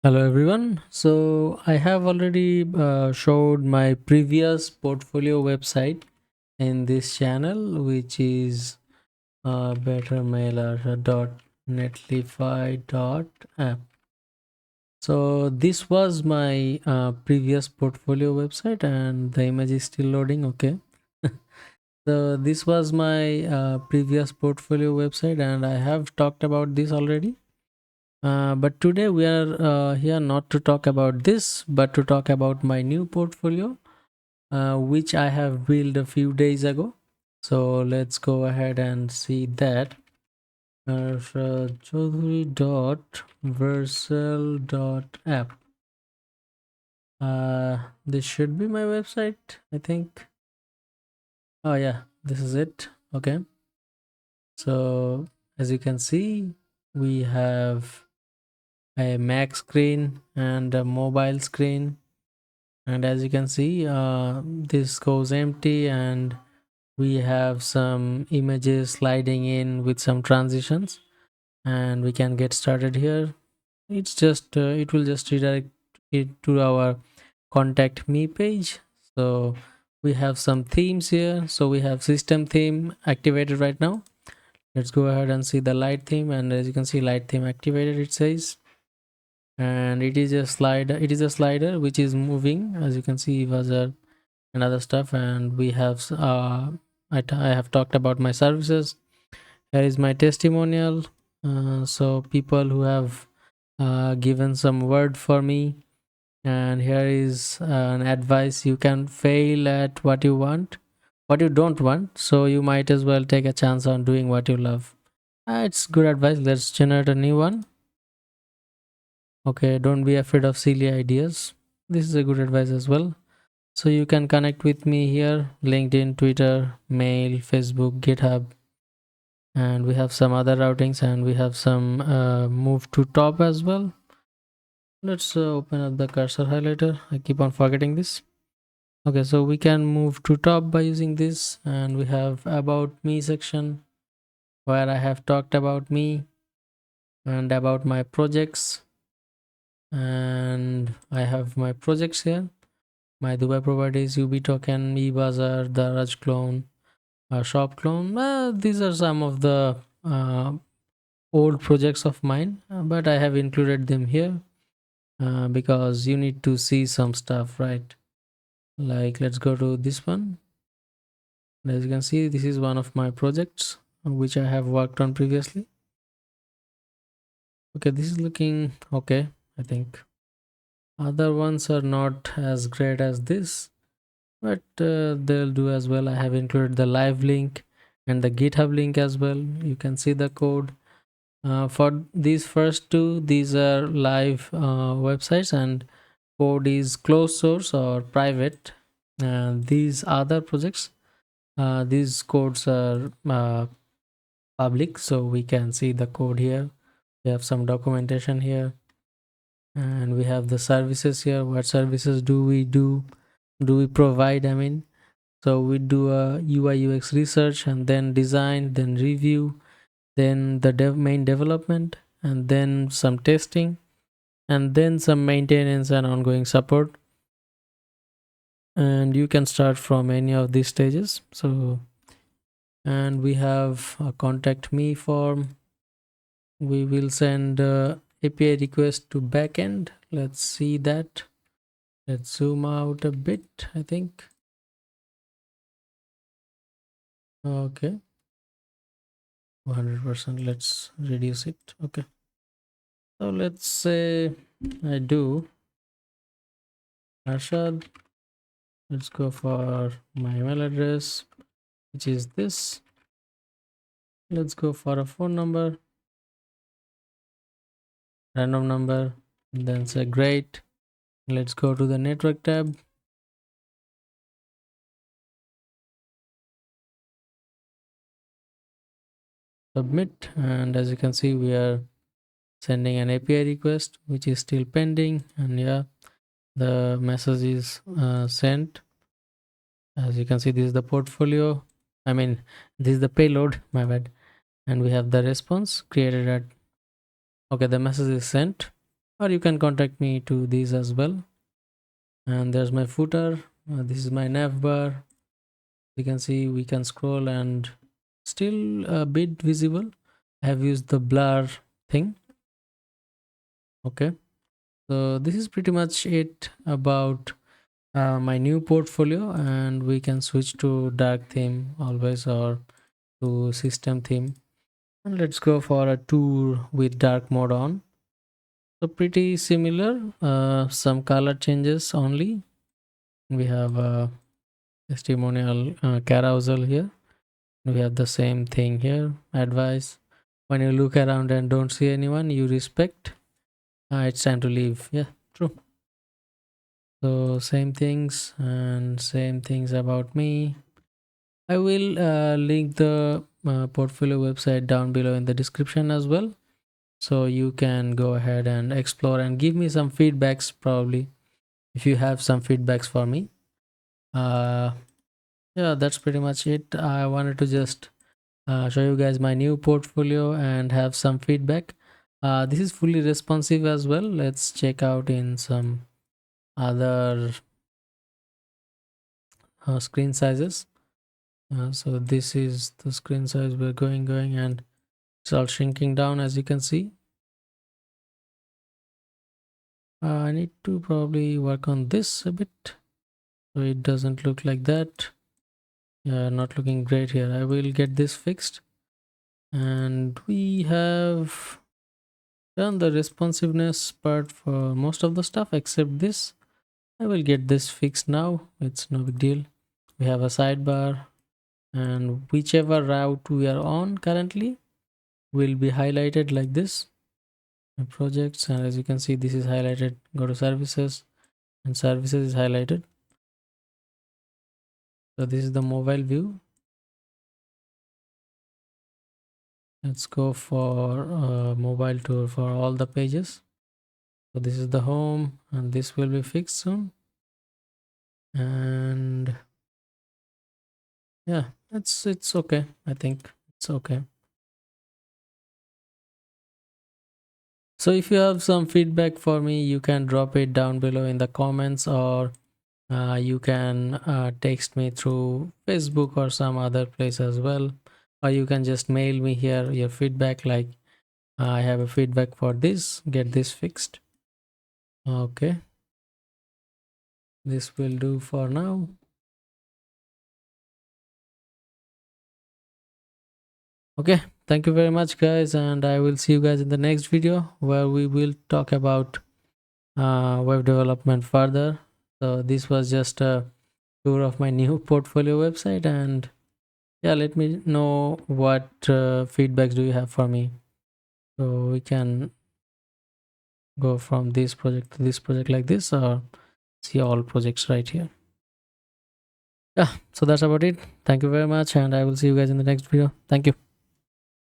Hello everyone. So I have already showed my previous portfolio website in this channel, which is bettermailer.netlify.app. So this was my previous portfolio website, and the image is still loading. Okay. So this was my previous portfolio website, and I have talked about this already. But today we are here not to talk about this, but to talk about my new portfolio, which I have built a few days ago. So let's go ahead and see that. Chaudhary.versal.app. This should be my website, I think. Oh yeah, this is it. Okay. So as you can see, we have a Mac screen and a mobile screen, and as you can see, this goes empty, and we have some images sliding in with some transitions, and we can get started here. It will just redirect it to our contact me page. So we have some themes here. So we have system theme activated right now. Let's go ahead and see the light theme, and as you can see, light theme activated, it says. And it is a slider which is moving, as you can see, buzzer and other stuff. And we have I have talked about my services. Here is my testimonial. So people who have given some word for me, and here is an advice: you can fail at what you don't want, so you might as well take a chance on doing what you love. It's good advice. Let's generate a new one. Okay, don't be afraid of silly ideas. This is a good advice as well. So you can connect with me here: LinkedIn, Twitter, mail, Facebook, GitHub, and we have some other routings, and we have some move to top as well. Let's open up the cursor highlighter. I keep on forgetting this. Okay, so we can move to top by using this, and we have about me section where I have talked about me and about my projects, and I have my projects here. My Dubai properties, UB token, eBazaar, Daraj clone, shop clone. These are some of the old projects of mine, but I have included them here because you need to see some stuff, right? Like, let's go to this one. As you can see, this is one of my projects which I have worked on previously. Okay, this is looking okay, I think. Other ones are not as great as this, but they'll do as well. I have included the live link and the GitHub link as well. You can see the code. For these first two, these are live websites, and code is closed source or private. These other projects, these codes are public, so we can see the code here. We have some documentation here, and we have the services here. What services do we do we provide? I mean, so we do a UI UX research, and then design, then review, then the main development, and then some testing, and then some maintenance and ongoing support. And you can start from any of these stages. So, and we have a contact me form. We will send API request to backend. Let's see that. Let's zoom out a bit, I think. Okay, 100%. Let's reduce it. Okay, so let's say I do Arshad. Let's go for my email address, which is this. Let's go for a phone number, random number, and then say great. Let's go to the network tab. Submit, and as you can see, we are sending an API request, which is still pending. And yeah, the message is sent. As you can see, this is the portfolio. I mean, this is the payload, my bad. And we have the response created at, okay, the message is sent. or you can contact me to these as well. And there's my footer. This is my nav bar. You can see we can scroll and still a bit visible. I have used the blur thing. Okay, so this is pretty much it about my new portfolio, and we can switch to dark theme always, or to system theme, and let's go for a tour with dark mode on. So pretty similar, some color changes only. We have a testimonial carousel here. We have the same thing here. Advice: when you look around and don't see anyone you respect, it's time to leave. Yeah, true. So same things and same things about me. I will link the portfolio website down below in the description as well, so you can go ahead and explore and give me some feedbacks, probably if you have some feedbacks for me. uh yeah, that's pretty much it. I wanted to just show you guys my new portfolio and have some feedback. This is fully responsive as well. Let's check out in some other screen sizes. So this is the screen size. We're going and it's all shrinking down, as you can see. I need to probably work on this a bit so it doesn't look like that. Yeah, not looking great here. I will get this fixed. And we have done the responsiveness part for most of the stuff except this. I will get this fixed now. It's no big deal. We have a sidebar, and whichever route we are on currently will be highlighted like this. Projects, and as you can see, this is highlighted. Go to services, and services is highlighted. So this is the mobile view. Let's go for mobile tour for all the pages. So this is the home, and this will be fixed soon. And yeah, it's okay. I think it's okay. So if you have some feedback for me, you can drop it down below in the comments, or you can text me through Facebook or some other place as well, or you can just mail me here your feedback, like I have a feedback for this, get this fixed. Okay, this will do for now. Okay, thank you very much guys, and I will see you guys in the next video where we will talk about web development further. So this was just a tour of my new portfolio website, and yeah, let me know what feedbacks do you have for me, so we can go from this project to this project like this, or see all projects right here. Yeah, so that's about it. Thank you very much, and I will see you guys in the next video. Thank you.